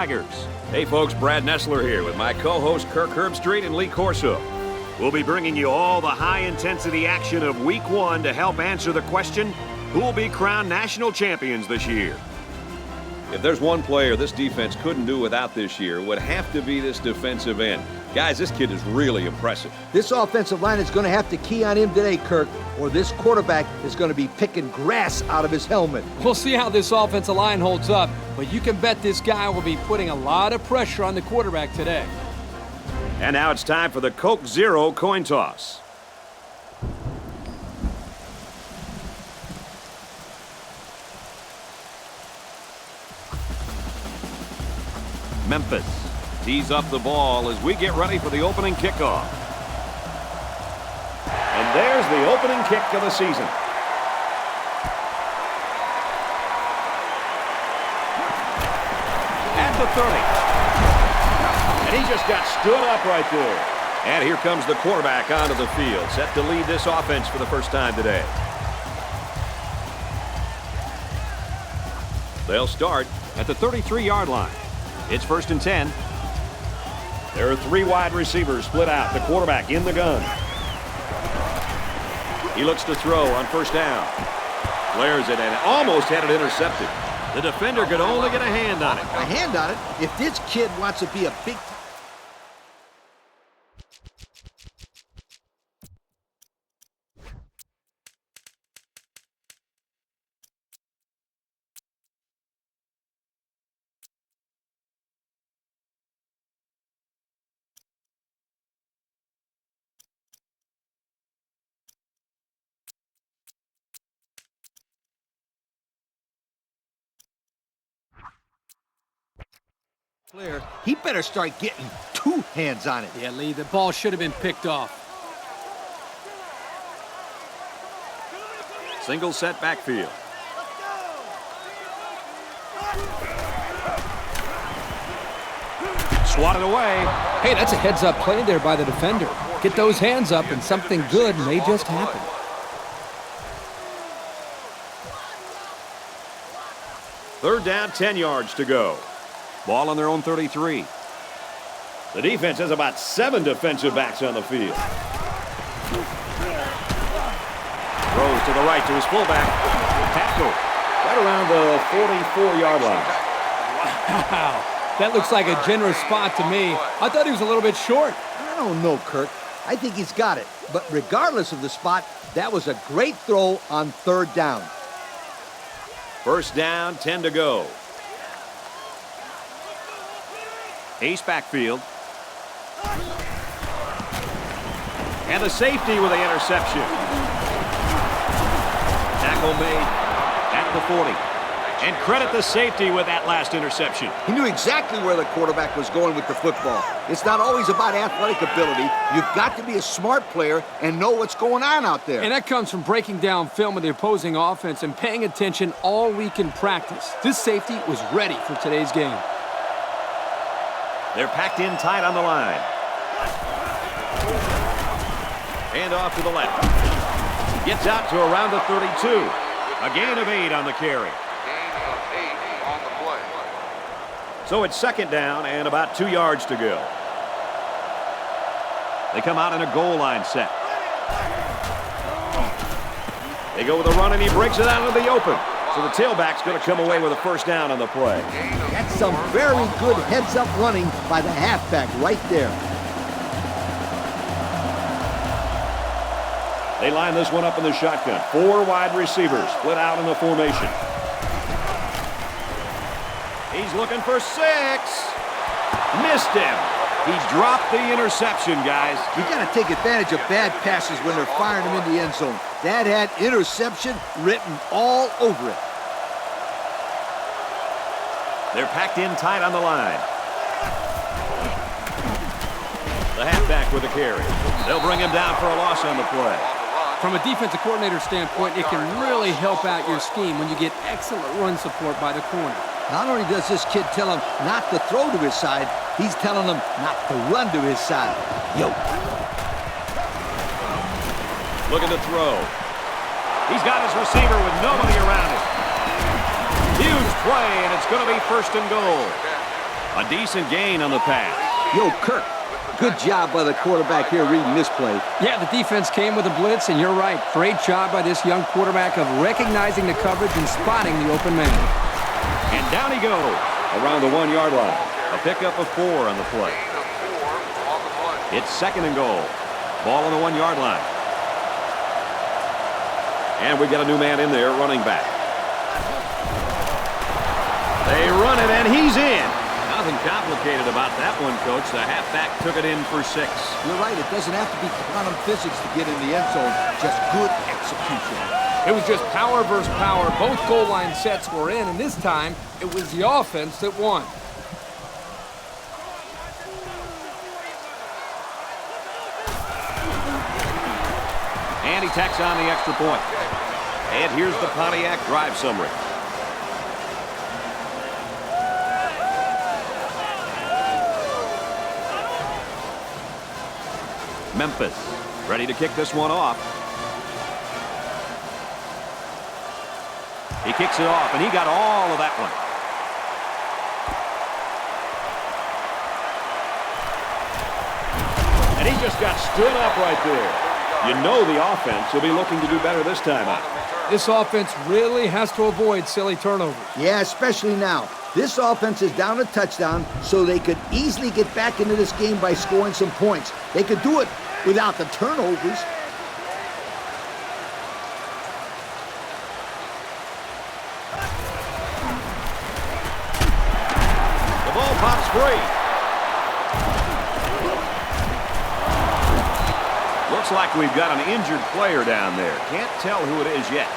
Tigers. Hey folks, Brad Nessler here with my co-host Kirk Herbstreit and Lee Corso. We'll be bringing you all the high-intensity action of Week 1 to help answer the question, who will be crowned national champions this year? If there's one player this defense couldn't do without this year, it would have to be this defensive end. Guys, this kid is really impressive. This offensive line is going to have to key on him today, Kirk, or this quarterback is going to be picking grass out of his helmet. We'll see how this offensive line holds up, but you can bet this guy will be putting a lot of pressure on the quarterback today. And now it's time for the Coke Zero coin toss. Memphis tees up the ball as we get ready for the opening kickoff. And there's the opening kick of the season. At the 30. And he just got stood up right there. And here comes the quarterback onto the field, set to lead this offense for the first time today. They'll start at the 33-yard line. It's 1st and 10. There are 3 wide receivers split out. The quarterback in the gun. He looks to throw on 1st down. Flares it and almost had it intercepted. The defender could only get a hand on it. A hand on it? If this kid wants to be a big... player, he better start getting 2 hands on it. Yeah, Lee, the ball should have been picked off. Single set backfield. Swatted away. Hey, that's a heads-up play there by the defender. Get those hands up and something good may just happen. Third down, 10 yards to go. Ball on their own 33. The defense has about 7 defensive backs on the field. Throws to the right to his fullback. Tackle right around the 44-yard line. Wow, that looks like a generous spot to me. I thought he was a little bit short. I don't know, Kirk. I think he's got it. But regardless of the spot, that was a great throw on 3rd down. 1st down, 10 to go. Ace backfield. And the safety with the interception. Tackle made at the 40. And credit the safety with that last interception. He knew exactly where the quarterback was going with the football. It's not always about athletic ability. You've got to be a smart player and know what's going on out there. And that comes from breaking down film of the opposing offense and paying attention all week in practice. This safety was ready for today's game. They're packed in tight on the line. Hand off to the left. Gets out to around the 32. A gain of 8 on the carry. So it's 2nd down and about 2 yards to go. They come out in a goal line set. They go with a run and he breaks it out into the open. So the tailback's going to come away with a 1st down on the play. That's some very good heads-up running by the halfback right there. They line this one up in the shotgun. 4 wide receivers split out in the formation. He's looking for 6. Missed him. He dropped the interception, guys. You got to take advantage of bad passes when they're firing them in the end zone. That had interception written all over it. They're packed in tight on the line. The halfback with the carry. They'll bring him down for a loss on the play. From a defensive coordinator standpoint, it can really help out your scheme when you get excellent run support by the corner. Not only does this kid tell him not to throw to his side, he's telling him not to run to his side. Yo. Looking to throw. He's got his receiver with nobody around him. Huge play, and it's going to be 1st and goal. A decent gain on the pass. Yo, Kirk, good job by the quarterback here reading this play. Yeah, the defense came with a blitz, and you're right. Great job by this young quarterback of recognizing the coverage and spotting the open man. And down he goes around the 1-yard line. A pickup of 4 on the play. It's 2nd and goal. Ball on the 1-yard line. And we got a new man in there, running back. They run it, and he's in. Nothing complicated about that one, Coach. The halfback took it in for 6. You're right. It doesn't have to be quantum physics to get in the end zone. Just good execution. It was just power versus power. Both goal line sets were in, and this time it was the offense that won. And he tacks on the extra point. And here's the Pontiac drive summary. Memphis ready to kick this one off. He kicks it off, and he got all of that one. And he just got stood up right there. You know the offense will be looking to do better this time out. This offense really has to avoid silly turnovers. Yeah, especially now. This offense is down a touchdown, so they could easily get back into this game by scoring some points. They could do it without the turnovers. The ball pops free. Looks like we've got an injured player down there. Can't tell who it is yet.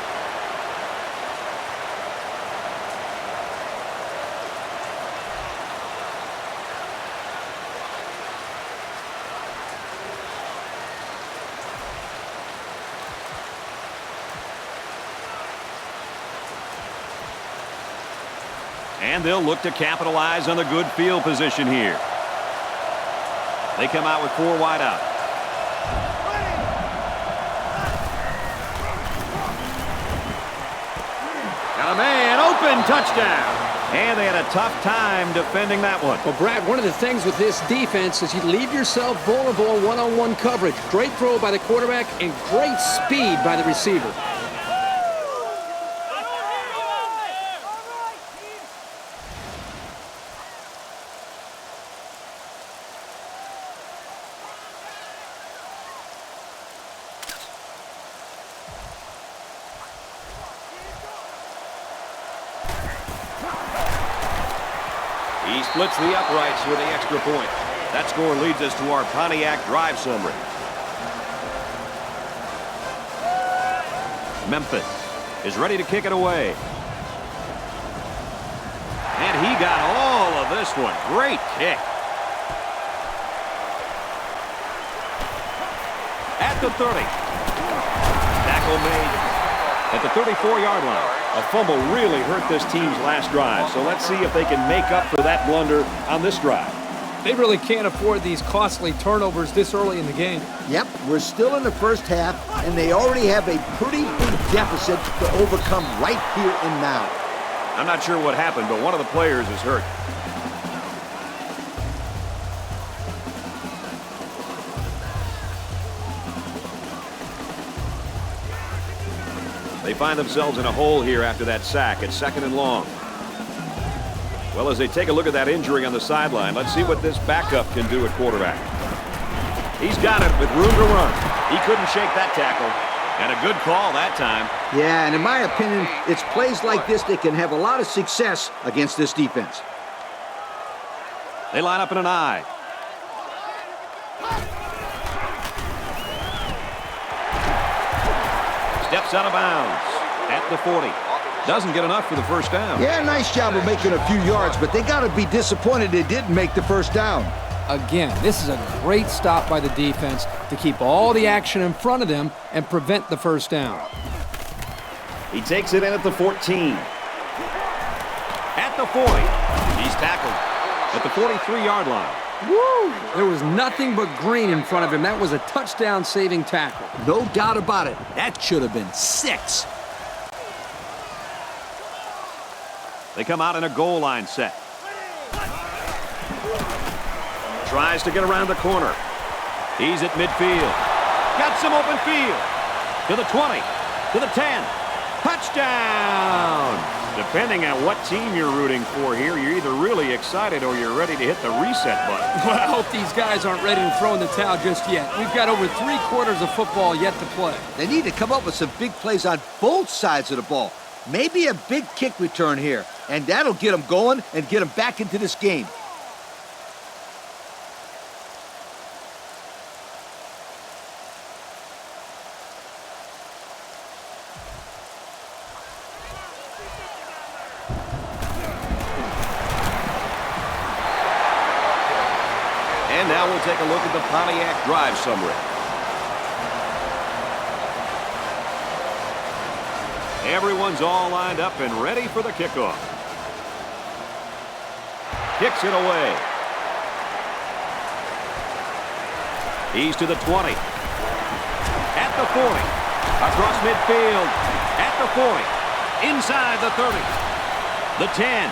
And they'll look to capitalize on the good field position here. They come out with 4 wide out. Got a man open, touchdown. And they had a tough time defending that one. Well, Brad, one of the things with this defense is you leave yourself vulnerable in one-on-one coverage. Great throw by the quarterback and great speed by the receiver. He splits the uprights with the extra point. That score leads us to our Pontiac drive summary. Memphis is ready to kick it away. And he got all of this one. Great kick. At the 30. Tackle made at the 34-yard line. A fumble really hurt this team's last drive, so let's see if they can make up for that blunder on this drive. They really can't afford these costly turnovers this early in the game. Yep, we're still in the first half, and they already have a pretty big deficit to overcome right here and now. I'm not sure what happened, but one of the players is hurt. They find themselves in a hole here after that sack. It's 2nd and long. Well, as they take a look at that injury on the sideline, let's see what this backup can do at quarterback. He's got it with room to run. He couldn't shake that tackle. And a good call that time. Yeah, and in my opinion, it's plays like this that can have a lot of success against this defense. They line up in an I. Steps out of bounds at the 40. Doesn't get enough for the first down. Yeah, nice job of making a few yards, but they got to be disappointed they didn't make the first down. Again, this is a great stop by the defense to keep all the action in front of them and prevent the first down. He takes it in at the 14. At the 40. He's tackled at the 43-yard line. Woo! There was nothing but green in front of him. That was a touchdown-saving tackle. No doubt about it. That should have been 6. They come out in a goal line set. Tries to get around the corner. He's at midfield. Got some open field. To the 20. To the 10. Touchdown! Depending on what team you're rooting for here, you're either really excited or you're ready to hit the reset button. Well, I hope these guys aren't ready to throw in the towel just yet. We've got over 3/4 of football yet to play. They need to come up with some big plays on both sides of the ball. Maybe a big kick return here, and that'll get them going and get them back into this game. And now we'll take a look at the Pontiac drive summary. Everyone's all lined up and ready for the kickoff. Kicks it away. He's to the 20. At the 40. Across midfield. At the 40. Inside the 30. The 10.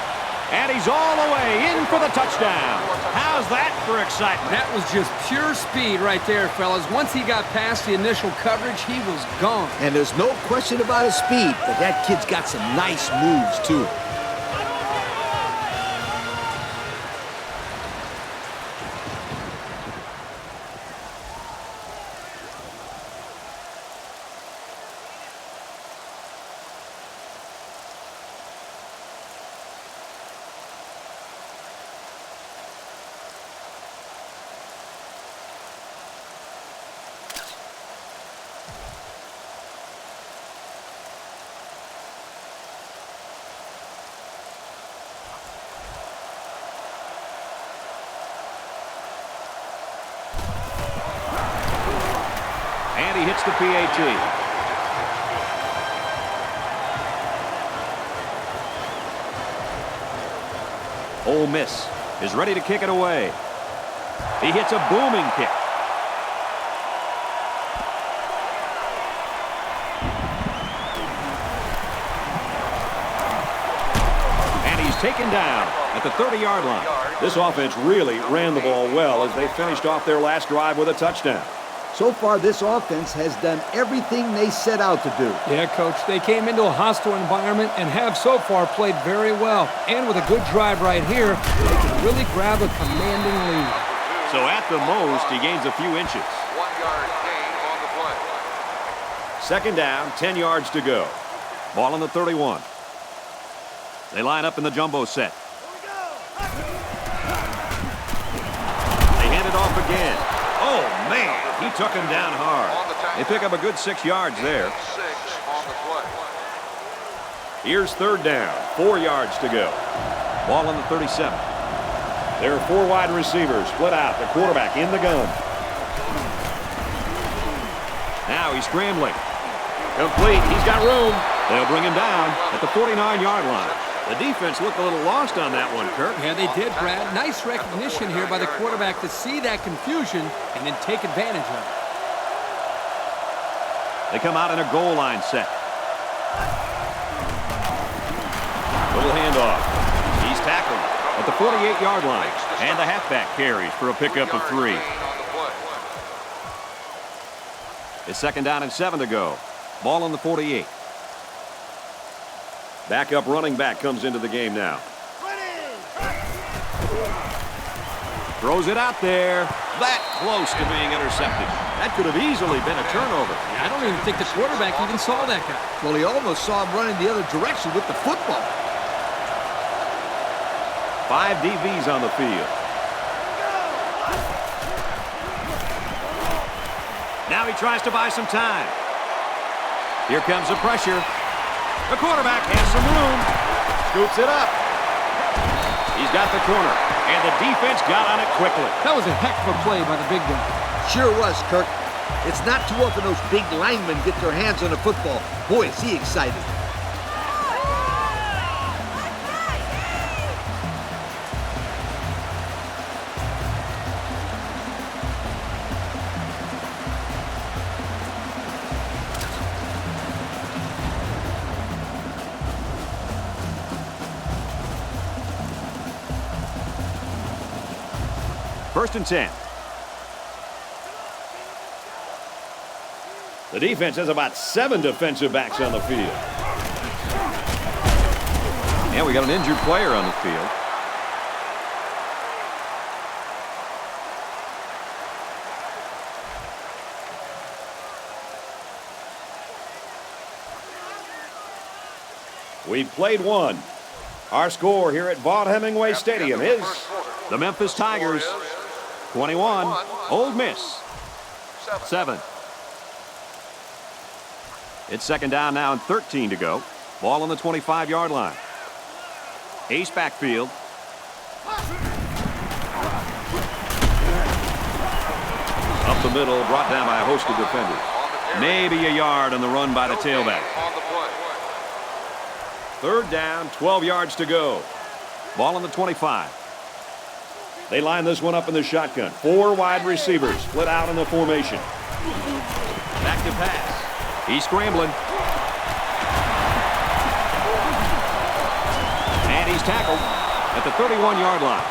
And he's all the way in for the touchdown. How's that for excitement? That was just pure speed right there, fellas. Once he got past the initial coverage, he was gone. And there's no question about his speed, but that kid's got some nice moves, too. And he hits the PAT. Ole Miss is ready to kick it away. He hits a booming kick. And he's taken down at the 30-yard line. This offense really ran the ball well as they finished off their last drive with a touchdown. So far, this offense has done everything they set out to do. Yeah, Coach, they came into a hostile environment and have so far played very well. And with a good drive right here, they can really grab a commanding lead. So at the most, he gains a few inches. 1 yard gain on the play. Second down, 10 yards to go. Ball on the 31. They line up in the jumbo set. They hand it off again. Oh, man, he took him down hard. They pick up a good 6 yards there. 6 on the play. Here's third down, 4 yards to go. Ball on the 37. There are 4 wide receivers split out. The quarterback in the gun. Now he's scrambling. Complete. He's got room. They'll bring him down at the 49-yard line. The defense looked a little lost on that one, Kirk. Yeah, they did, Brad. Nice recognition here by the quarterback to see that confusion and then take advantage of it. They come out in a goal line set. Little handoff. He's tackled at the 48-yard line. And the halfback carries for a pickup of 3. It's second down and 7 to go. Ball on the 48. Backup running back comes into the game now. Throws it out there. That close to being intercepted. That could have easily been a turnover. I don't even think the quarterback even saw that guy. Well, he almost saw him running the other direction with the football. 5 DBs on the field. Now he tries to buy some time. Here comes the pressure. The quarterback has some room. Scoops it up. He's got the corner, and the defense got on it quickly. That was a heck of a play by the big guy. Sure was, Kirk. It's not too often those big linemen get their hands on the football. Boy, is he excited. First and 10. The defense has about 7 defensive backs on the field. And we got an injured player on the field. We've played one. Our score here at Vaught Hemingway Stadium is the Memphis Tigers 21, Ole Miss 7. It's second down now and 13 to go. Ball on the 25-yard line. Ace backfield. Up the middle, brought down by a host of defenders. Maybe a yard on the run by the tailback. Third down, 12 yards to go. Ball on the 25. They line this one up in the shotgun. 4 wide receivers split out in the formation. Back to pass. He's scrambling. And he's tackled at the 31-yard line.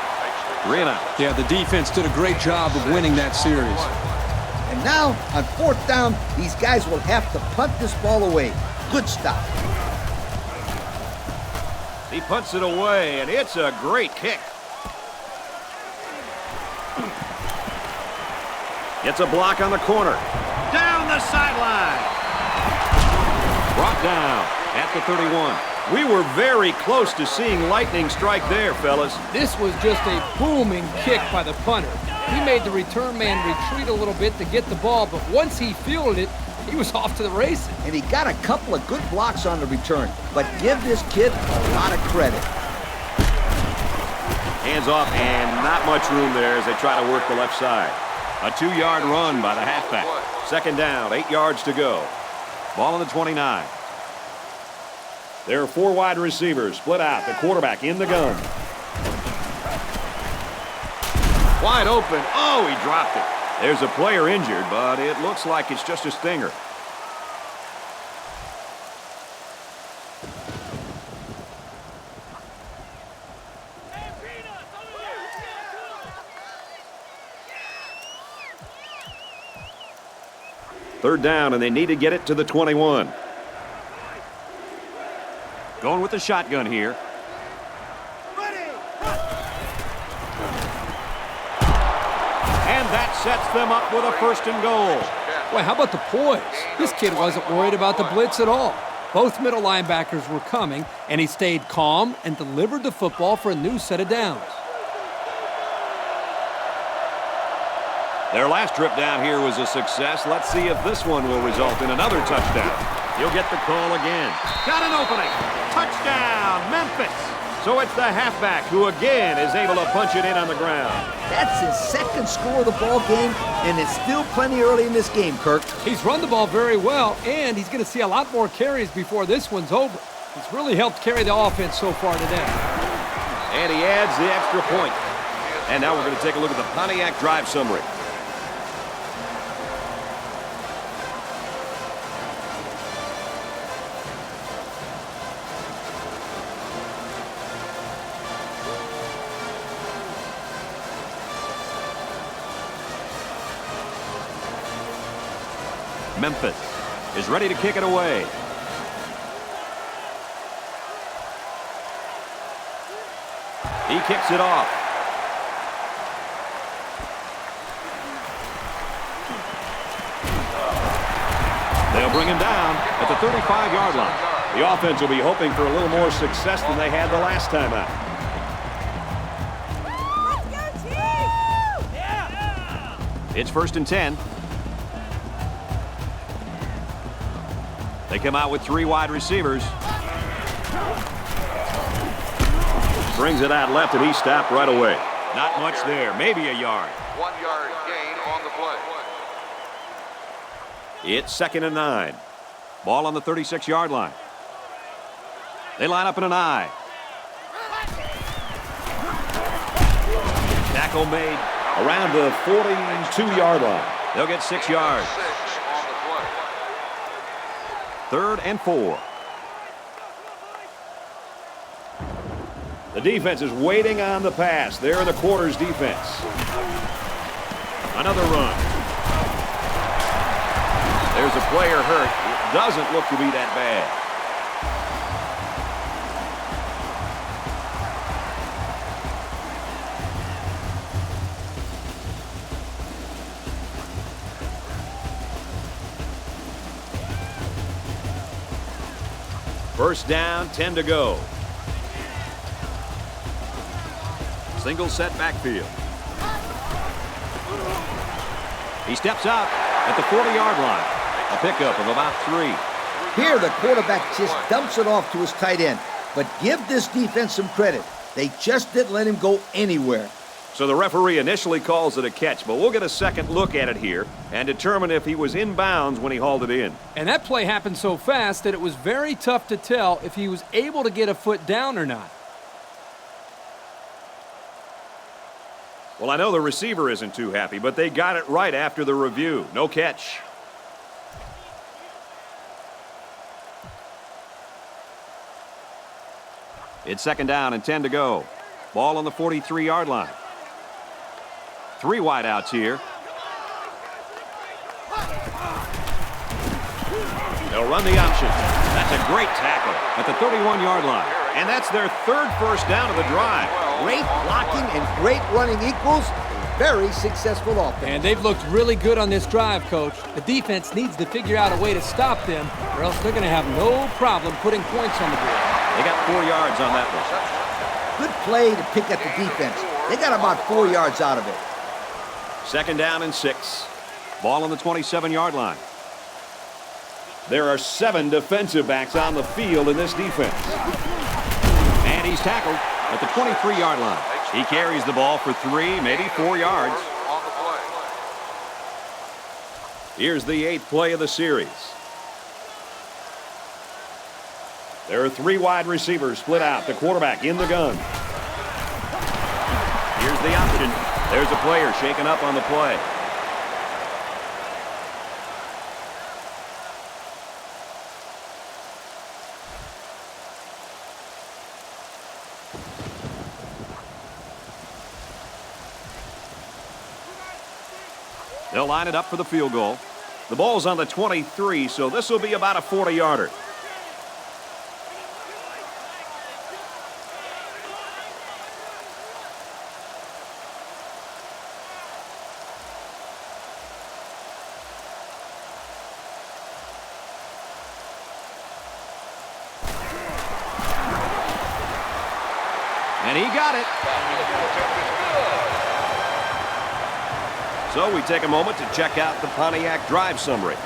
3 and out. Yeah, the defense did a great job of winning that series. And now, on fourth down, these guys will have to punt this ball away. Good stop. He punts it away, and it's a great kick. Gets a block on the corner. Down the sideline. Brought down at the 31. We were very close to seeing lightning strike there, fellas. This was just a booming kick by the punter. He made the return man retreat a little bit to get the ball, but once he fielded it, he was off to the races. And he got a couple of good blocks on the return. But give this kid a lot of credit. Hands off, and not much room there as they try to work the left side. A 2-yard run by the halfback. Second down, 8 yards to go. Ball on the 29. There are 4 wide receivers split out. The quarterback in the gun. Wide open. Oh, he dropped it. There's a player injured, but it looks like it's just a stinger. Third down, and they need to get it to the 21. Going with the shotgun here. And that sets them up with a first and goal. Well, how about the poise? This kid wasn't worried about the blitz at all. Both middle linebackers were coming, and he stayed calm and delivered the football for a new set of downs. Their last trip down here was a success. Let's see if this one will result in another touchdown. He'll get the call again. Got an opening. Touchdown, Memphis. So it's the halfback who again is able to punch it in on the ground. That's his second score of the ball game, and it's still plenty early in this game, Kirk. He's run the ball very well, and he's going to see a lot more carries before this one's over. He's really helped carry the offense so far today. And he adds the extra point. And now we're going to take a look at the Pontiac drive summary. Memphis is ready to kick it away. He kicks it off. They'll bring him down at the 35-yard line. The offense will be hoping for a little more success than they had the last time out. It's first and 10. They come out with 3 wide receivers. Brings it out left, and he stopped right away. Not much there, maybe a yard. 1 yard gain on the play. It's second and 9. Ball on the 36-yard line. They line up in an I. Tackle made around the 42-yard line. They'll get 6 yards. 6 on the play. Third and 4. The defense is waiting on the pass. They're in the quarters defense. Another run. There's a player hurt. It doesn't look to be that bad. First down, 10 to go. Single set backfield. He steps out at the 40-yard line. A pickup of about 3. Here, the quarterback just dumps it off to his tight end. But give this defense some credit. They just didn't let him go anywhere. So the referee initially calls it a catch, but we'll get a second look at it here and determine if he was in bounds when he hauled it in. And that play happened so fast that it was very tough to tell if he was able to get a foot down or not. Well, I know the receiver isn't too happy, but they got it right after the review. No catch. It's second down and 10 to go. Ball on the 43-yard line. 3 wideouts here. They'll run the option. That's a great tackle at the 31-yard line. And that's their 3rd first down of the drive. Great blocking and great running equals a very successful offense. And they've looked really good on this drive, Coach. The defense needs to figure out a way to stop them, or else they're going to have no problem putting points on the board. They got 4 yards on that one. Good play to pick at the defense. They got about 4 yards out of it. Second down and 6. Ball on the 27-yard line. There are 7 defensive backs on the field in this defense. And he's tackled at the 23-yard line. He carries the ball for 3, maybe 4 yards. On the play. Here's the 8th play of the series. There are 3 wide receivers split out. The quarterback in the gun. Here's the option. There's a player shaken up on the play. They'll line it up for the field goal. The ball's on the 23, so this will be about a 40-yarder. And he got it. So we take a moment to check out the Pontiac drive summary.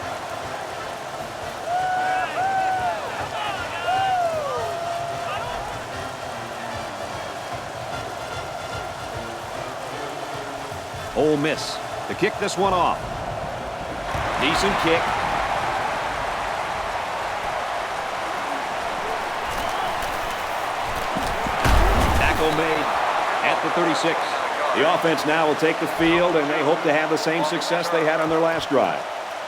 Ole Miss to kick this one off. Decent kick. Tackle made at the 36. The offense now will take the field, and they hope to have the same success they had on their last drive.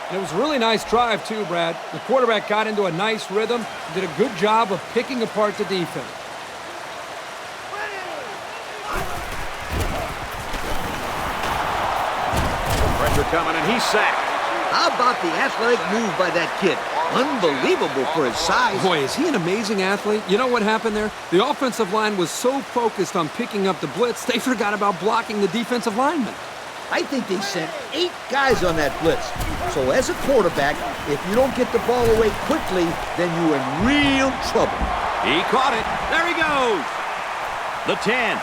And it was a really nice drive, too, Brad. The quarterback got into a nice rhythm, did a good job of picking apart the defense. Pressure coming, and he's sacked. How about the athletic move by that kid? Unbelievable for his size. Boy, is he an amazing athlete. You know what happened there? The offensive line was so focused on picking up the blitz, they forgot about blocking the defensive lineman. I think they sent 8 guys on that blitz. So as a quarterback, if you don't get the ball away quickly, then you're in real trouble. He caught it. There he goes. The 10.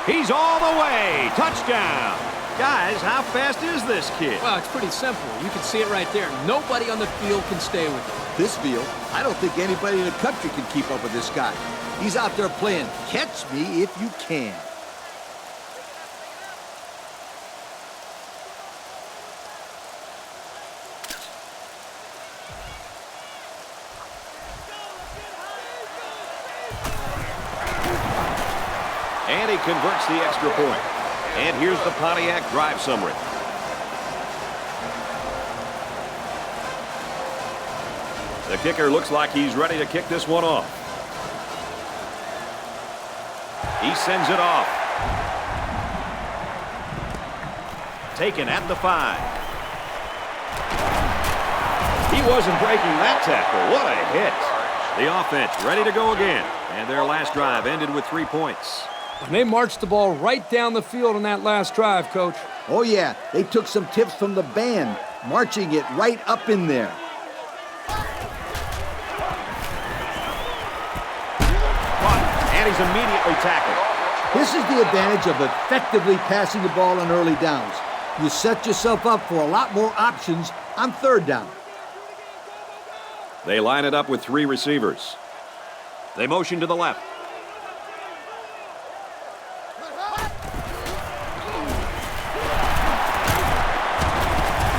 He's all the way. Touchdown. Guys, how fast is this kid? Well, it's pretty simple. You can see it right there. Nobody on the field can stay with him. This field, I don't think anybody in the country can keep up with this guy. He's out there playing catch me if you can. And he converts the extra point. And here's the Pontiac drive summary. The kicker looks like he's ready to kick this one off. He sends it off. taken at the 5. He wasn't breaking that tackle. What a hit. The offense ready to go again. And their last drive ended with 3 points. And they marched the ball right down the field on that last drive, Coach. Oh, yeah. They took some tips from the band, marching it right up in there. And he's immediately tackled. This is the advantage of effectively passing the ball on early downs. You set yourself up for a lot more options on third down. They line it up with 3 receivers. They motion to the left.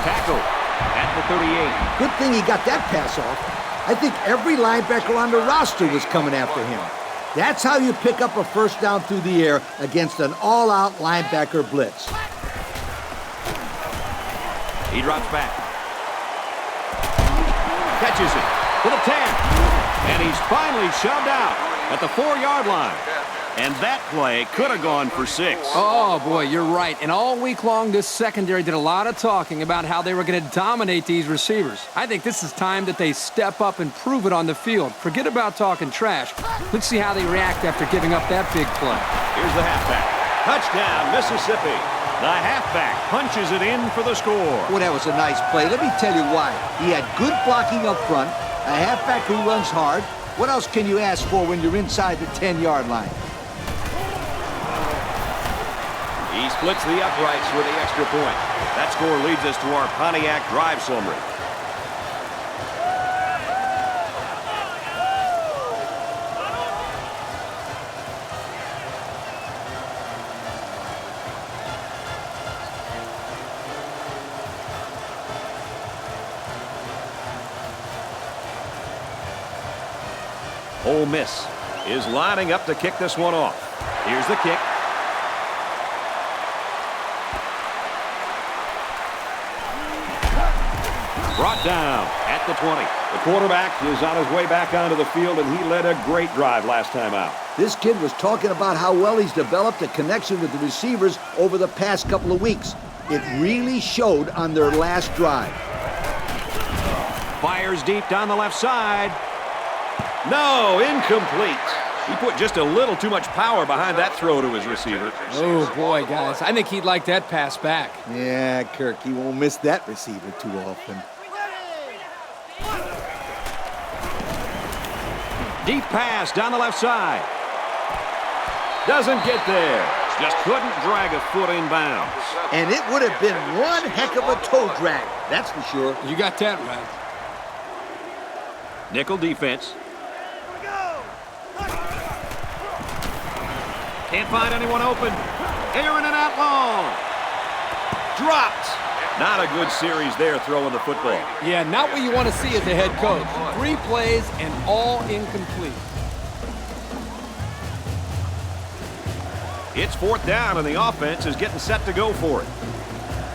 Tackle at the 38. Good thing he got that pass off. I think every linebacker on the roster was coming after him. That's how you pick up a first down through the air against an all-out linebacker blitz. He drops back. Catches it to the 10. And he's finally shoved out at the 4-yard line. And that play could have gone for 6. Oh, boy, you're right. And all week long, this secondary did a lot of talking about how they were going to dominate these receivers. I think this is time that they step up and prove it on the field. Forget about talking trash. Let's see how they react after giving up that big play. Here's the halfback. Touchdown, Mississippi. The halfback punches it in for the score. Well, that was a nice play. Let me tell you why. He had good blocking up front, a halfback who runs hard. What else can you ask for when you're inside the 10-yard line? He splits the uprights with the extra point. That score leads us to our Pontiac drive summary. Ole Miss is lining up to kick this one off. Here's the kick. Brought down at the 20. The quarterback is on his way back onto the field, and he led a great drive last time out. This kid was talking about how well he's developed a connection with the receivers over the past couple of weeks. It really showed on their last drive. Fires deep down the left side. No, incomplete. He put just a little too much power behind that throw to his receiver. Oh, boy, guys. I think he'd like that pass back. Yeah, Kirk, he won't miss that receiver too often. Deep pass down the left side. Doesn't get there. Just couldn't drag a foot in bounds. And it would have been one heck of a toe drag, that's for sure. You got that right. Nickel defense. Can't find anyone open. Airing it out long. Dropped. Not a good series there throwing the football. Yeah, not what you want to see as a head coach. 3 plays and all incomplete. It's 4th down, and the offense is getting set to go for it.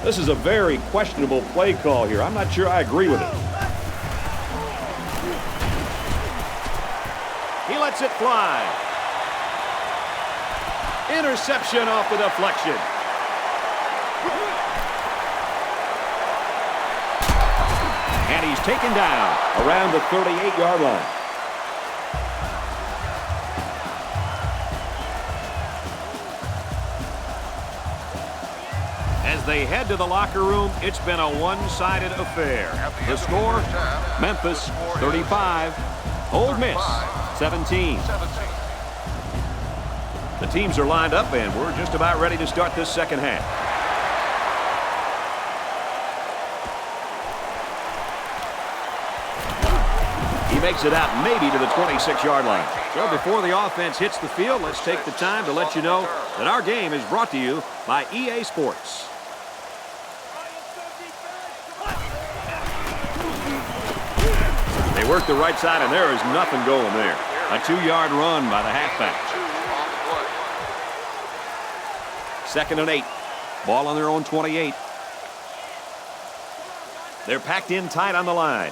This is a very questionable play call here. I'm not sure I agree with it. He lets it fly. Interception off the deflection. And he's taken down around the 38-yard line. As they head to the locker room, it's been a one-sided affair. The score, Memphis 35, Ole Miss 17. The teams are lined up, and we're just about ready to start this second half. He makes it out maybe to the 26-yard line. So before the offense hits the field, let's take the time to let you know that our game is brought to you by EA Sports. They work the right side, and there is nothing going there. A 2-yard run by the halfback. 2nd and 8. Ball on their own 28. They're packed in tight on the line.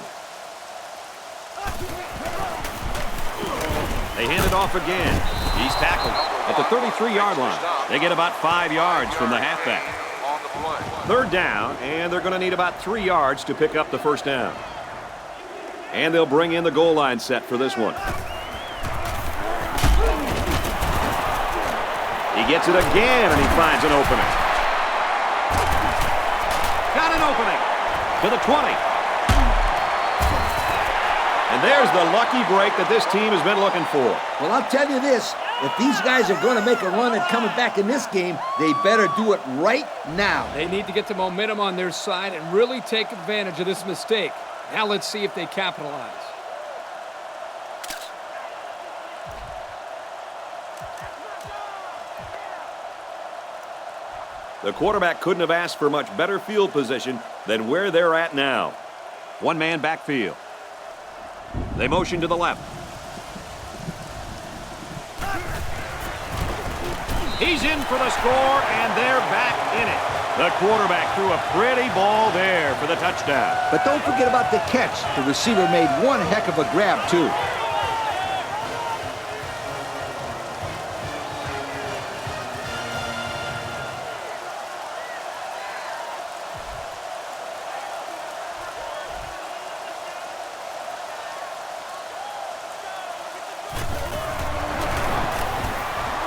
They hand it off again. He's tackled at the 33-yard line. They get about 5 yards from the halfback. On the play. Third down, and they're going to need about 3 yards to pick up the first down. And they'll bring in the goal line set for this one. He gets it again, and he finds an opening. Got an opening to the 20. And there's the lucky break that this team has been looking for. Well, I'll tell you this. If these guys are going to make a run at coming back in this game, they better do it right now. They need to get the momentum on their side and really take advantage of this mistake. Now let's see if they capitalize. The quarterback couldn't have asked for much better field position than where they're at now. One-man backfield. They motion to the left. He's in for the score, and they're back in it. The quarterback threw a pretty ball there for the touchdown. But don't forget about the catch. The receiver made one heck of a grab, too.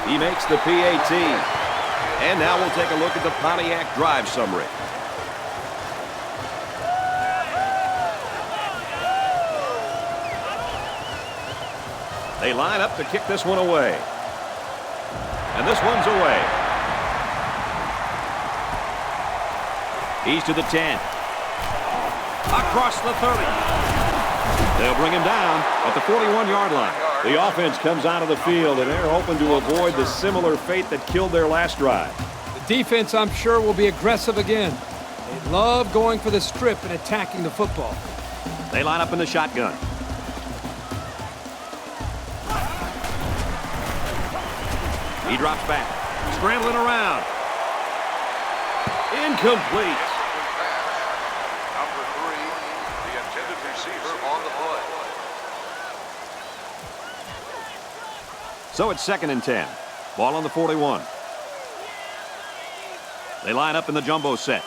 He makes the PAT. And now we'll take a look at the Pontiac drive summary. They line up to kick this one away. And this one's away. He's to the 10. Across the 30. They'll bring him down at the 41-yard line. The offense comes out of the field, and they're hoping to avoid the similar fate that killed their last drive. The defense, I'm sure, will be aggressive again. They love going for the strip and attacking the football. They line up in the shotgun. He drops back, scrambling around. Incomplete. Number 3, the intended receiver on the play. So it's 2nd and 10. Ball on the 41. They line up in the jumbo set.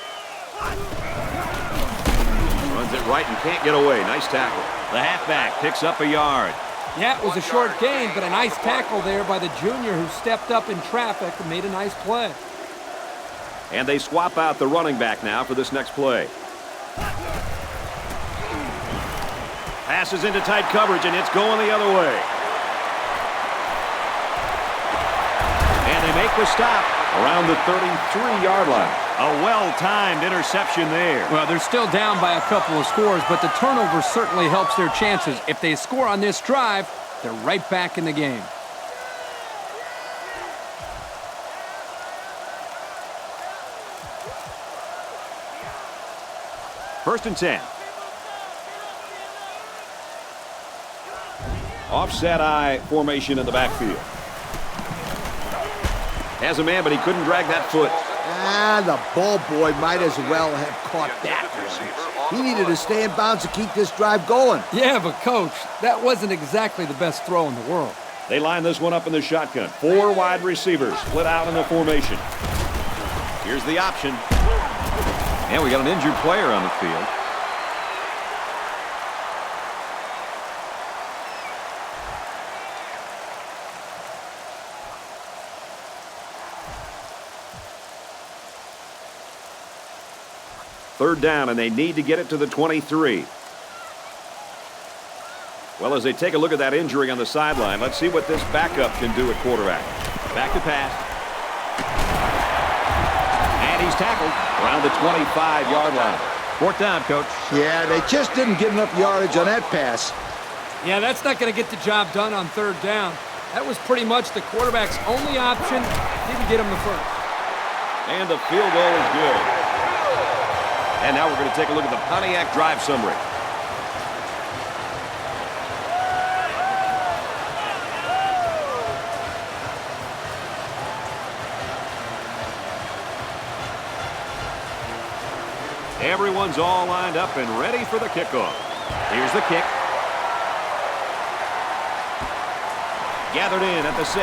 Runs it right and can't get away. Nice tackle. The halfback picks up a yard. Yeah, it was a short gain, but a nice tackle there by the junior who stepped up in traffic and made a nice play. And they swap out the running back now for this next play. Passes into tight coverage, and it's going the other way. And they make the stop around the 33-yard line. A well-timed interception there. Well, they're still down by a couple of scores, but the turnover certainly helps their chances. If they score on this drive, they're right back in the game. First and 10. Offset eye formation in the backfield. Has a man, but he couldn't drag that foot. The ball boy might as well have caught that one. He needed to stay in bounds to keep this drive going. Yeah, but Coach, that wasn't exactly the best throw in the world. They line this one up in the shotgun. 4 wide receivers split out in the formation. Here's the option. And we got an injured player on the field. Third down, and they need to get it to the 23. Well, as they take a look at that injury on the sideline, let's see what this backup can do at quarterback. Back to pass. And he's tackled around the 25-yard line. 4th down, Coach. Yeah, they just didn't get enough yardage on that pass. Yeah, that's not going to get the job done on 3rd down. That was pretty much the quarterback's only option. Didn't get him the first. And the field goal is good. And now we're going to take a look at the Pontiac drive summary. Everyone's all lined up and ready for the kickoff. Here's the kick. Gathered in at the 6.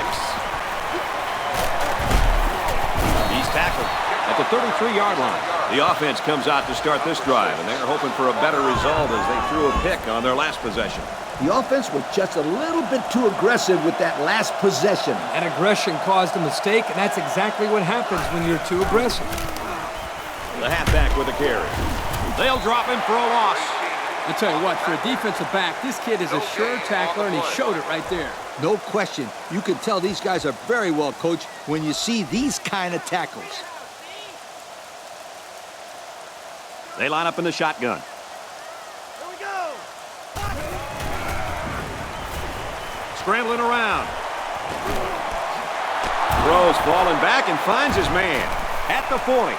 He's tackled at the 33-yard line. The offense comes out to start this drive, and they're hoping for a better result as they threw a pick on their last possession. The offense was just a little bit too aggressive with that last possession. That aggression caused a mistake, and that's exactly what happens when you're too aggressive. The halfback with a carry. They'll drop him for a loss. I tell you what, for a defensive back, this kid is a sure tackler, and he showed it right there. No question. You can tell these guys are very well coached when you see these kind of tackles. They line up in the shotgun. Here we go. Scrambling around. Throws falling back and finds his man at the 40.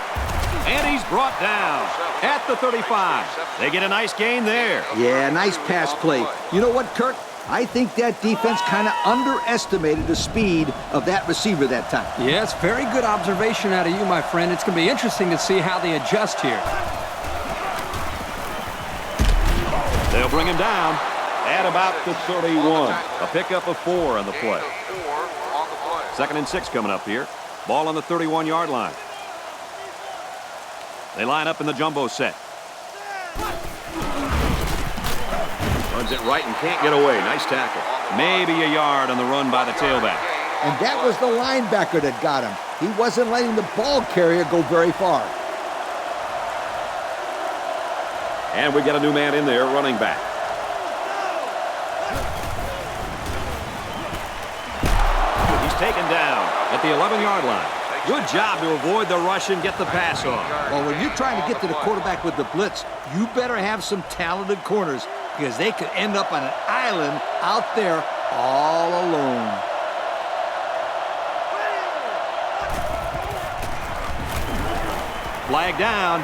And he's brought down at the 35. They get a nice gain there. Yeah, nice pass play. You know what, Kirk? I think that defense kind of underestimated the speed of that receiver that time. Yes, very good observation out of you, my friend. It's going to be interesting to see how they adjust here. They'll bring him down at about the 31. A pickup of 4 on the play. 2nd and 6 coming up here. Ball on the 31-yard line. They line up in the jumbo set. Runs it right and can't get away. Nice tackle. Maybe a yard on the run by the tailback. And that was the linebacker that got him. He wasn't letting the ball carrier go very far. And we get a new man in there, running back. He's taken down at the 11-yard line. Good job to avoid the rush and get the pass off. Well, when you're trying to get to the quarterback with the blitz, you better have some talented corners because they could end up on an island out there all alone. Flag down.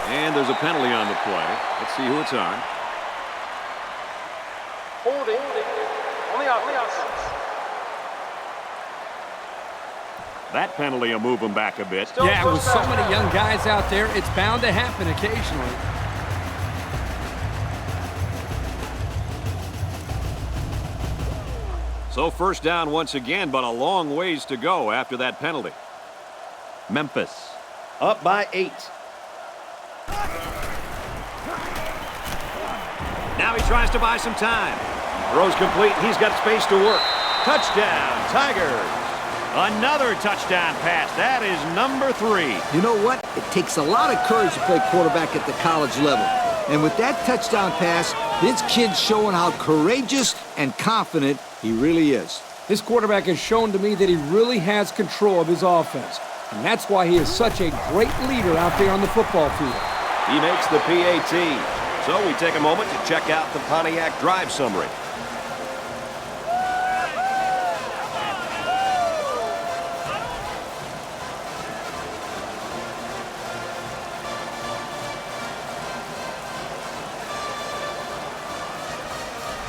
And there's a penalty on the play. Let's see who it's on. Holding. On the offense. That penalty will move them back a bit. Yeah, with so many young guys out there, it's bound to happen occasionally. So first down once again, but a long ways to go after that penalty. Memphis up by 8. Now he tries to buy some time. Throws complete. He's got space to work. Touchdown, Tigers. Another touchdown pass. That is number 3. You know what? It takes a lot of courage to play quarterback at the college level. And with that touchdown pass, this kid's showing how courageous and confident he really is. This quarterback has shown to me that he really has control of his offense. And that's why he is such a great leader out there on the football field. He makes the PAT. So we take a moment to check out the Pontiac drive summary.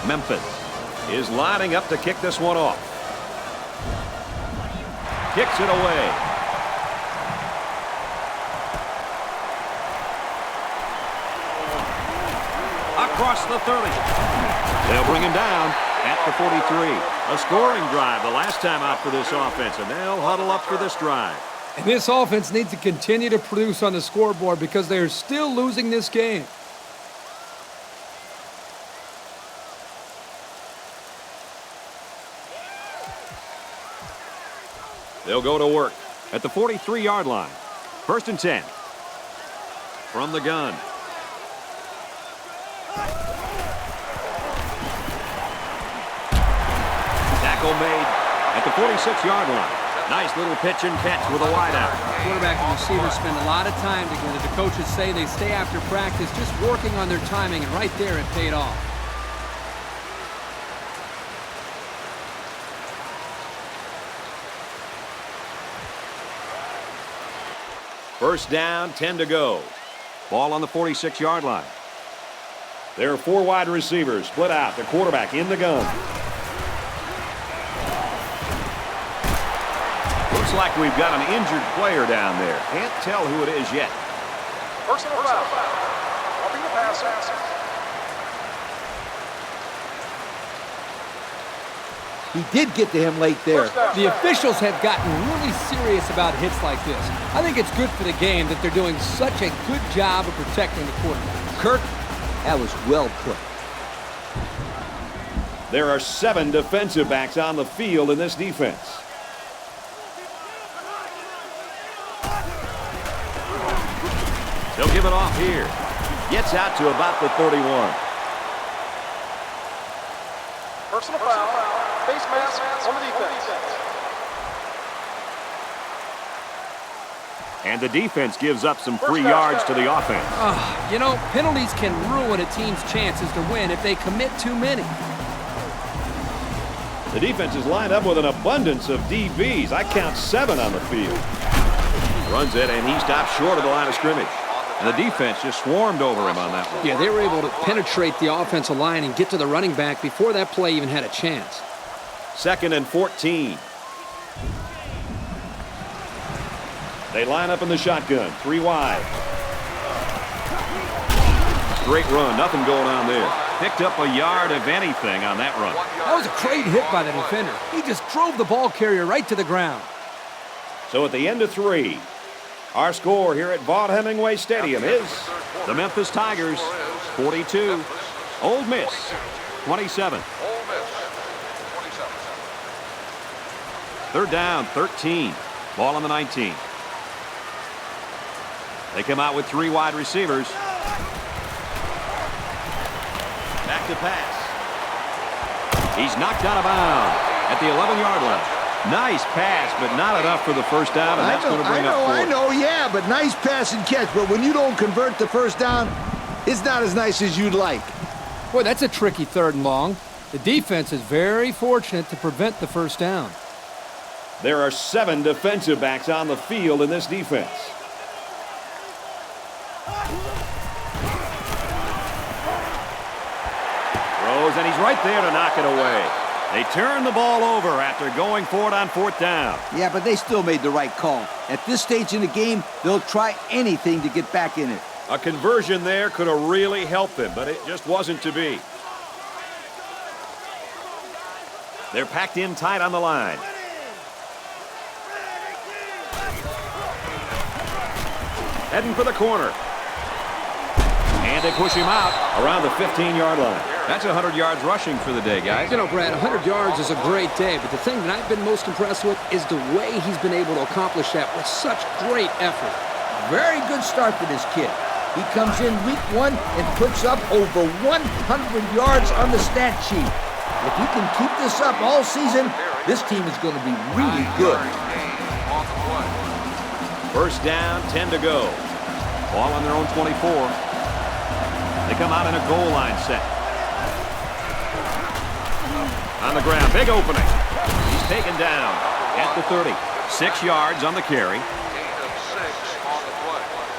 Memphis is lining up to kick this one off. Kicks it away. Across the 30. They'll bring him down at the 43. A scoring drive the last time out for this offense, and they'll huddle up for this drive. And this offense needs to continue to produce on the scoreboard because they are still losing this game. They'll go to work at the 43-yard line. 1st and 10. From the gun. Tackle made at the 46-yard line. Nice little pitch and catch with a wideout. Quarterback and receiver spend a lot of time together. The coaches say they stay after practice just working on their timing, and right there it paid off. First down, 10 to go. Ball on the 46-yard line. There are 4 wide receivers split out. The quarterback in the gun. Looks like we've got an injured player down there. Can't tell who it is yet. Personal foul. Roughing the passer. He did get to him late there. The officials have gotten really serious about hits like this. I think it's good for the game that they're doing such a good job of protecting the quarterback. Kirk, that was well put. There are 7 defensive backs on the field in this defense. He'll give it off here. Gets out to about the 31. Personal foul. Face mask on the defense. And the defense gives up some free yards to the offense. You know, penalties can ruin a team's chances to win if they commit too many. The defense is lined up with an abundance of DBs. I count 7 on the field. Runs it, and he stops short of the line of scrimmage. And the defense just swarmed over him on that one. Yeah, they were able to penetrate the offensive line and get to the running back before that play even had a chance. 2nd and 14. They line up in the shotgun, 3 wide. Straight run, nothing going on there. Picked up a yard of anything on that run. That was a great hit by the defender. He just drove the ball carrier right to the ground. So at the end of 3, our score here at Vaught Hemingway Stadium is the Memphis Tigers 42, Ole Miss 27. Ole Miss, 27. 3rd down, 13. Ball on the 19. They come out with 3 wide receivers. Back to pass. He's knocked out of bounds at the 11-yard line. Nice pass, but not enough for the first down, and that's going to bring up 4. I know, yeah, but nice pass and catch. But when you don't convert the first down, it's not as nice as you'd like. Boy, that's a tricky 3rd and long. The defense is very fortunate to prevent the first down. There are 7 defensive backs on the field in this defense. Throws, and he's right there to knock it away. They turn the ball over after going for it on 4th down. Yeah, but they still made the right call. At this stage in the game, they'll try anything to get back in it. A conversion there could have really helped them, but it just wasn't to be. They're packed in tight on the line. Heading for the corner. And they push him out around the 15-yard line. That's 100 yards rushing for the day, guys. You know, Brad, 100 yards is a great day, but the thing that I've been most impressed with is the way he's been able to accomplish that with such great effort. Very good start for this kid. He comes in week 1 and puts up over 100 yards on the stat sheet. If he can keep this up all season, this team is going to be really good. First down, 10 to go. Ball on their own 24. They come out in a goal line set. On the ground, big opening. He's taken down at the 30. 6 yards on the carry.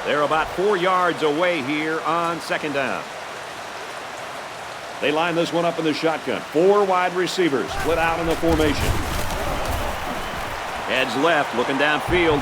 They're about 4 yards away here on 2nd down. They line this one up in the shotgun. 4 wide receivers split out in the formation. Edge left, looking downfield.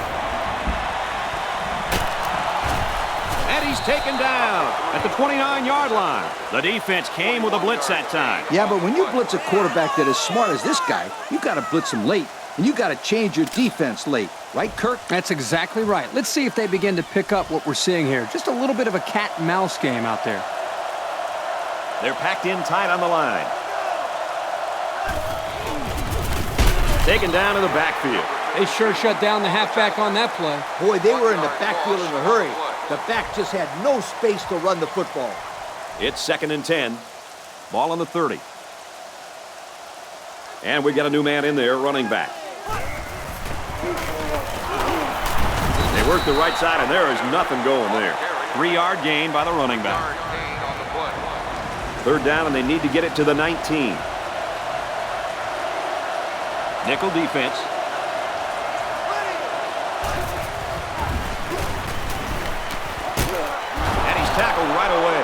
And he's taken down at the 29-yard line. The defense came with a blitz that time. Yeah, but when you blitz a quarterback that is smart as this guy, you got to blitz him late, and you got to change your defense late. Right, Kirk? That's exactly right. Let's see if they begin to pick up what we're seeing here. Just a little bit of a cat-and-mouse game out there. They're packed in tight on the line. Taken down to the backfield. They sure shut down the halfback on that play. Boy, they were in the backfield in a hurry. The back just had no space to run the football. It's 2nd and 10. Ball on the 30. And we got a new man in there, running back. They work the right side, and there is nothing going there. 3-yard gain by the running back. 3rd down, and they need to get it to the 19. Nickel defense. And he's tackled right away.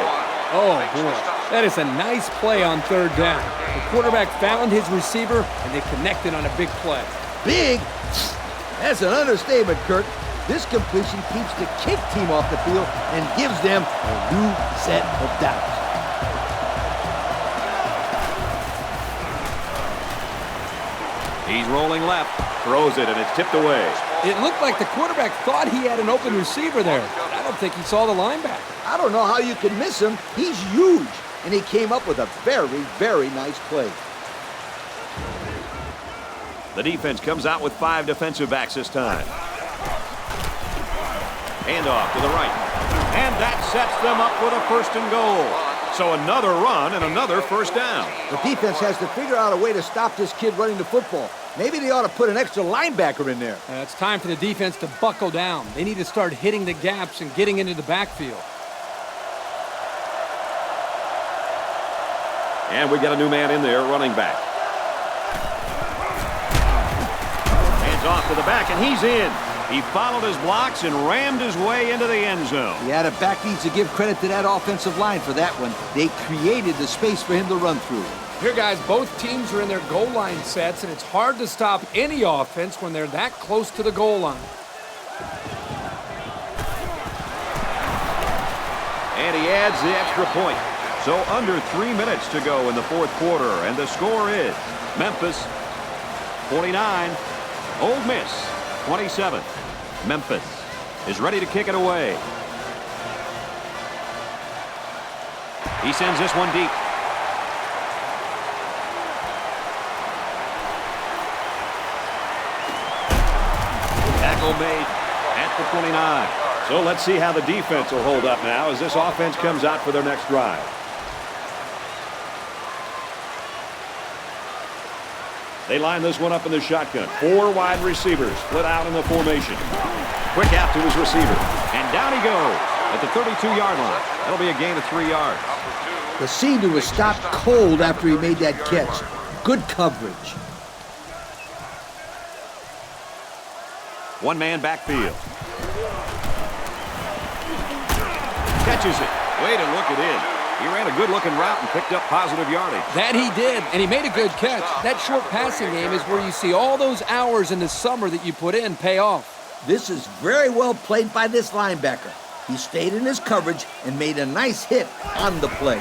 Oh, boy. That is a nice play on 3rd down. The quarterback found his receiver, and they connected on a big play. Big? That's an understatement, Kirk. This completion keeps the kick team off the field and gives them a new set of downs. He's rolling left, throws it, and it's tipped away. It looked like the quarterback thought he had an open receiver there. I don't think he saw the linebacker. I don't know how you can miss him. He's huge. And he came up with a very, very nice play. The defense comes out with 5 defensive backs this time. Handoff to the right. And that sets them up with a 1st and goal. So another run and another first down. The defense has to figure out a way to stop this kid running the football. Maybe they ought to put an extra linebacker in there. It's time for the defense to buckle down. They need to start hitting the gaps and getting into the backfield. And we got a new man in there, running back. Hands off to the back, and he's in. He followed his blocks and rammed his way into the end zone. Yeah, the back needs to give credit to that offensive line for that one. They created the space for him to run through. Here, guys, both teams are in their goal line sets, and it's hard to stop any offense when they're that close to the goal line. And he adds the extra point. So under 3 minutes to go in the 4th quarter, and the score is Memphis 49, Ole Miss 27. Memphis is ready to kick it away. He sends this one deep. Tackle made at the 29. So let's see how the defense will hold up now as this offense comes out for their next drive. They line this one up in the shotgun. 4 wide receivers split out in the formation. Quick out to his receiver. And down he goes at the 32-yard line. That'll be a gain of 3 yards. The senior was stopped cold after he made that catch. Good coverage. One-man backfield. Catches it. Way to look it in. He ran a good-looking route and picked up positive yardage. That he did, and he made a good catch. That short passing game is where you see all those hours in the summer that you put in pay off. This is very well played by this linebacker. He stayed in his coverage and made a nice hit on the play.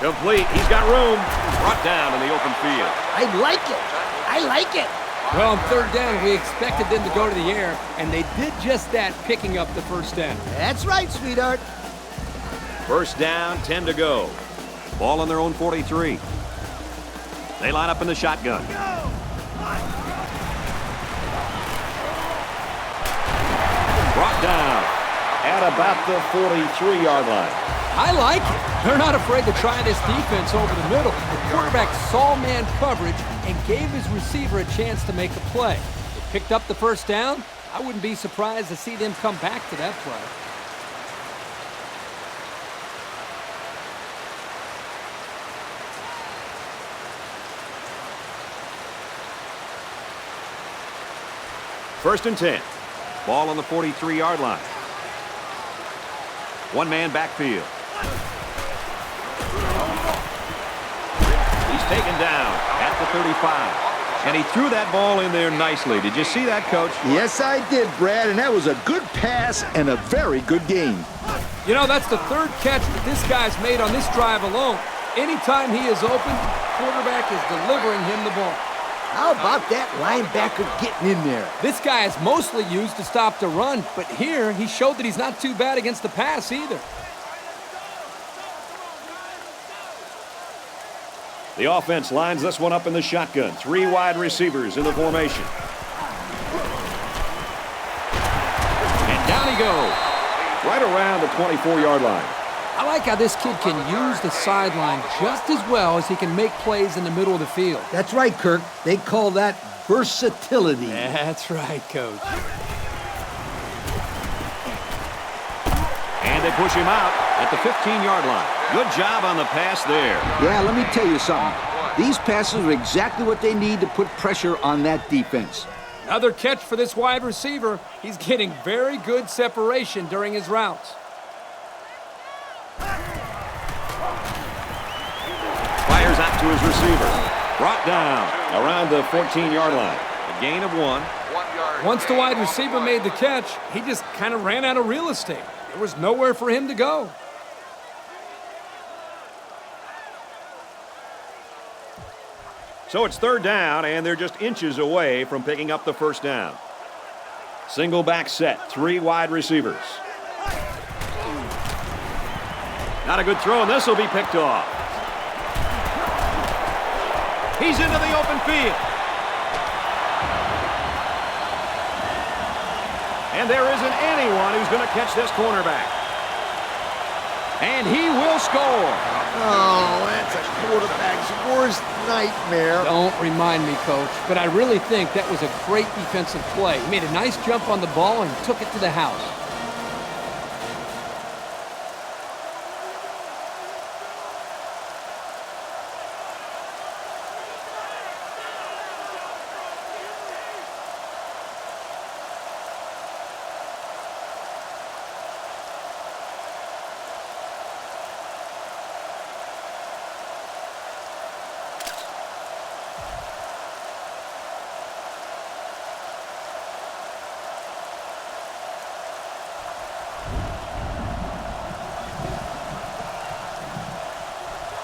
Complete. He's got room. Brought down in the open field. I like it. I like it. Well, on 3rd down, we expected them to go to the air, and they did just that, picking up the first down. That's right, sweetheart. First down, 10 to go. Ball on their own 43. They line up in the shotgun. Brought down at about the 43-yard line. I like it. They're not afraid to try this defense over the middle. The quarterback saw man coverage and gave his receiver a chance to make a play. They picked up the first down. I wouldn't be surprised to see them come back to that play. First and 10. Ball on the 43-yard line. One-man backfield. He's taken down at the 35. And he threw that ball in there nicely. Did you see that, Coach? Yes, I did, Brad, and that was a good pass and a very good game. You know, that's the 3rd catch that this guy's made on this drive alone. Anytime he is open, quarterback is delivering him the ball. How about that linebacker getting in there? This guy is mostly used to stop the run, but here he showed that he's not too bad against the pass either. The offense lines this one up in the shotgun. 3 wide receivers in the formation. And down he goes. Right around the 24-yard line. I like how this kid can use the sideline just as well as he can make plays in the middle of the field. That's right, Kirk. They call that versatility. That's right, Coach. And they push him out at the 15-yard line. Good job on the pass there. Yeah, let me tell you something. These passes are exactly what they need to put pressure on that defense. Another catch for this wide receiver. He's getting very good separation during his routes. Fires out to his receiver. Brought down around the 14-yard line. A gain of 1. Once the wide receiver made the catch, he just kind of ran out of real estate. There was nowhere for him to go. So it's third down, and they're just inches away from picking up the first down. Single back set, 3 wide receivers. Not a good throw, and this will be picked off. He's into the open field. And there isn't anyone who's going to catch this cornerback. And he will score. Oh, that's a quarterback's worst nightmare. Don't remind me, Coach, but I really think that was a great defensive play. He made a nice jump on the ball and took it to the house.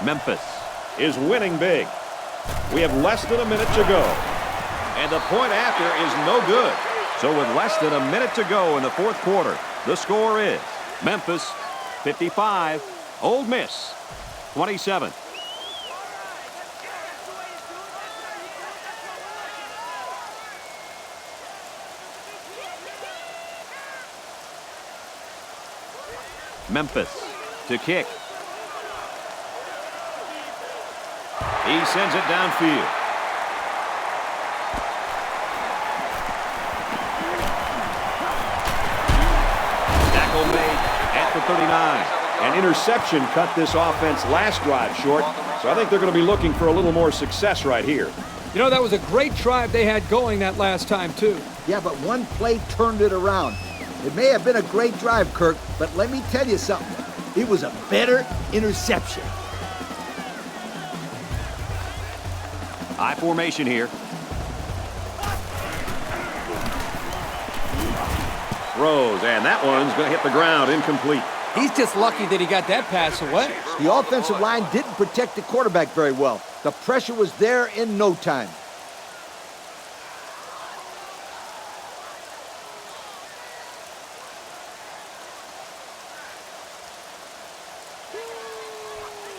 Memphis is winning big. We have less than a minute to go. And the point after is no good. So with less than a minute to go in the fourth quarter, the score is Memphis 55, Ole Miss 27. Memphis to kick. He sends it downfield. Tackle made at the 39. An interception cut this offense last drive short, so I think they're going to be looking for a little more success right here. You know, that was a great drive they had going that last time, too. Yeah, but one play turned it around. It may have been a great drive, Kirk, but let me tell you something. It was a better interception. High formation here. Throws, and that one's going to hit the ground incomplete. He's just lucky that he got that pass away. The offensive line didn't protect the quarterback very well. The pressure was there in no time.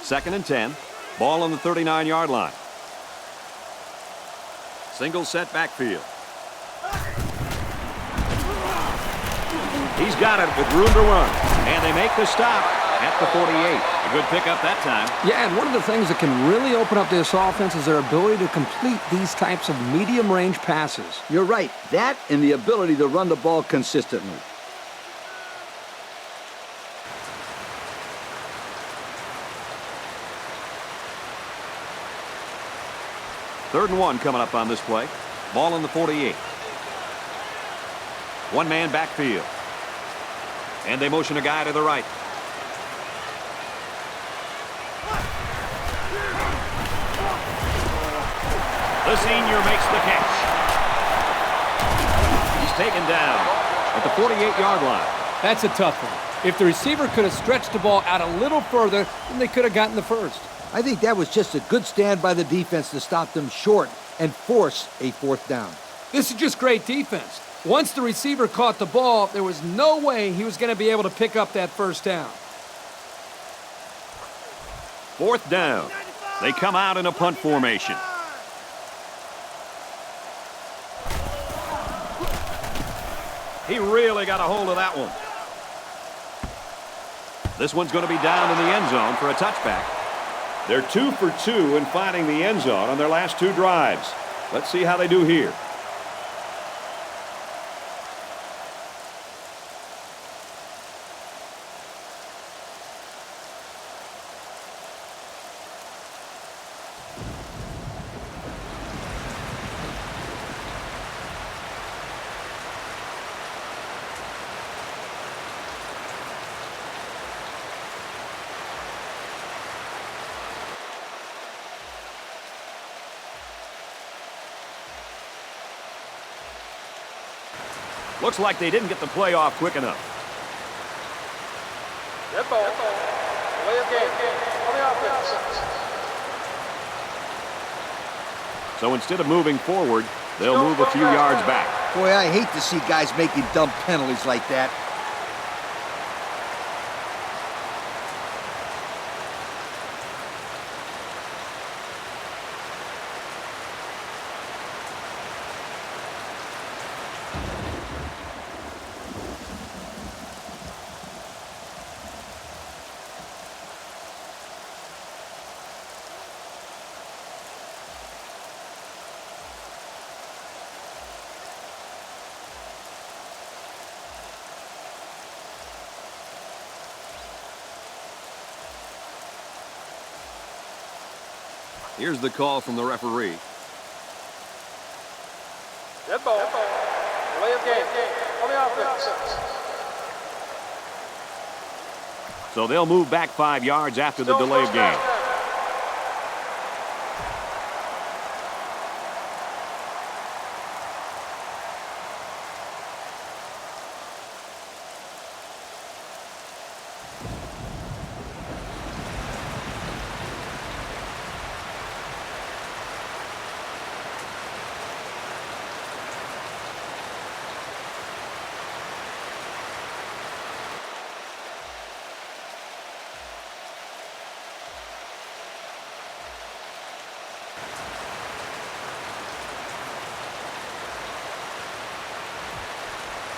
Second and 10. Ball on the 39-yard line. Single set backfield. He's got it with room to run. And they make the stop at the 48. A good pickup that time. Yeah, and one of the things that can really open up this offense is their ability to complete these types of medium-range passes. You're right. That and the ability to run the ball consistently. Third and 1 coming up on this play. Ball in the 48. One-man backfield. And they motion a guy to the right. The senior makes the catch. He's taken down at the 48-yard line. That's a tough one. If the receiver could have stretched the ball out a little further, then they could have gotten the first. I think that was just a good stand by the defense to stop them short and force a fourth down. This is just great defense. Once the receiver caught the ball, there was no way he was going to be able to pick up that first down. Fourth down. They come out in a punt formation. He really got a hold of that one. This one's going to be down in the end zone for a touchback. They're 2 for 2 in finding the end zone on their last 2 drives. Let's see how they do here. Looks like they didn't get the play off quick enough. Dead ball. Play of game. On the offense. So instead of moving forward, they'll move a few yards back. Boy, I hate to see guys making dumb penalties like that. Here's the call from the referee. Dead ball. Delay of game. On the offense. So they'll move back 5 yards after the delay of game.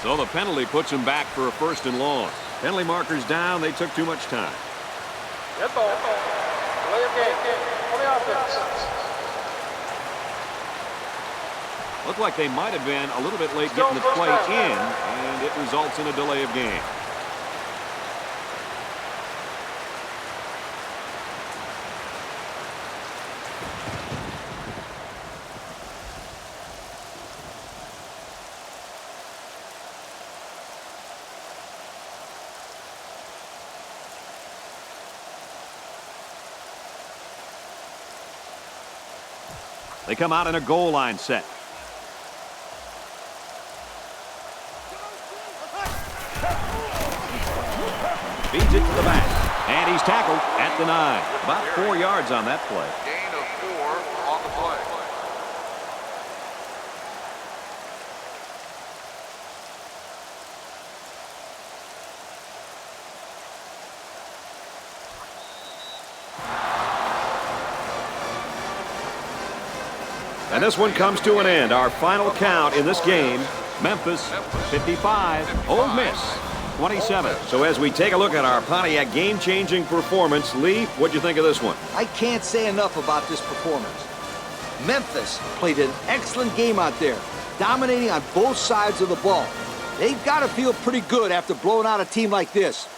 So the penalty puts them back for a 1st and long. Penalty markers down. They took too much time. Dead ball. Delay of game. On the offense. Looked like they might have been a little bit late getting the play in, and it results in a delay of game. They come out in a goal line set. Feeds it to the back. And he's tackled at the 9. About 4 yards on that play. Gain of 4 on the play. And this one comes to an end. Our final count in this game, Memphis 55, Ole Miss 27. So as we take a look at our Pontiac game-changing performance, Lee, what'd you think of this one? I can't say enough about this performance. Memphis played an excellent game out there, dominating on both sides of the ball. They've got to feel pretty good after blowing out a team like this.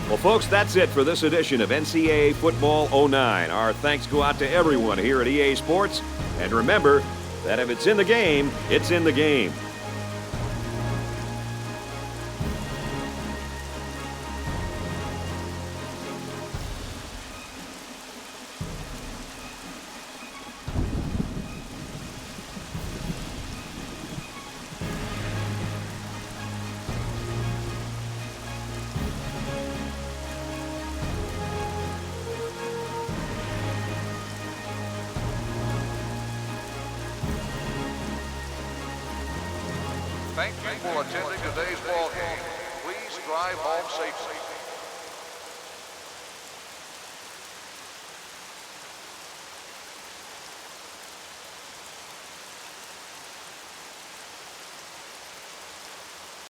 Well, folks, that's it for this edition of NCAA Football 09. Our thanks go out to everyone here at EA Sports. And remember that if it's in the game, it's in the game. Thank you for attending today's ball game. Please drive home safely.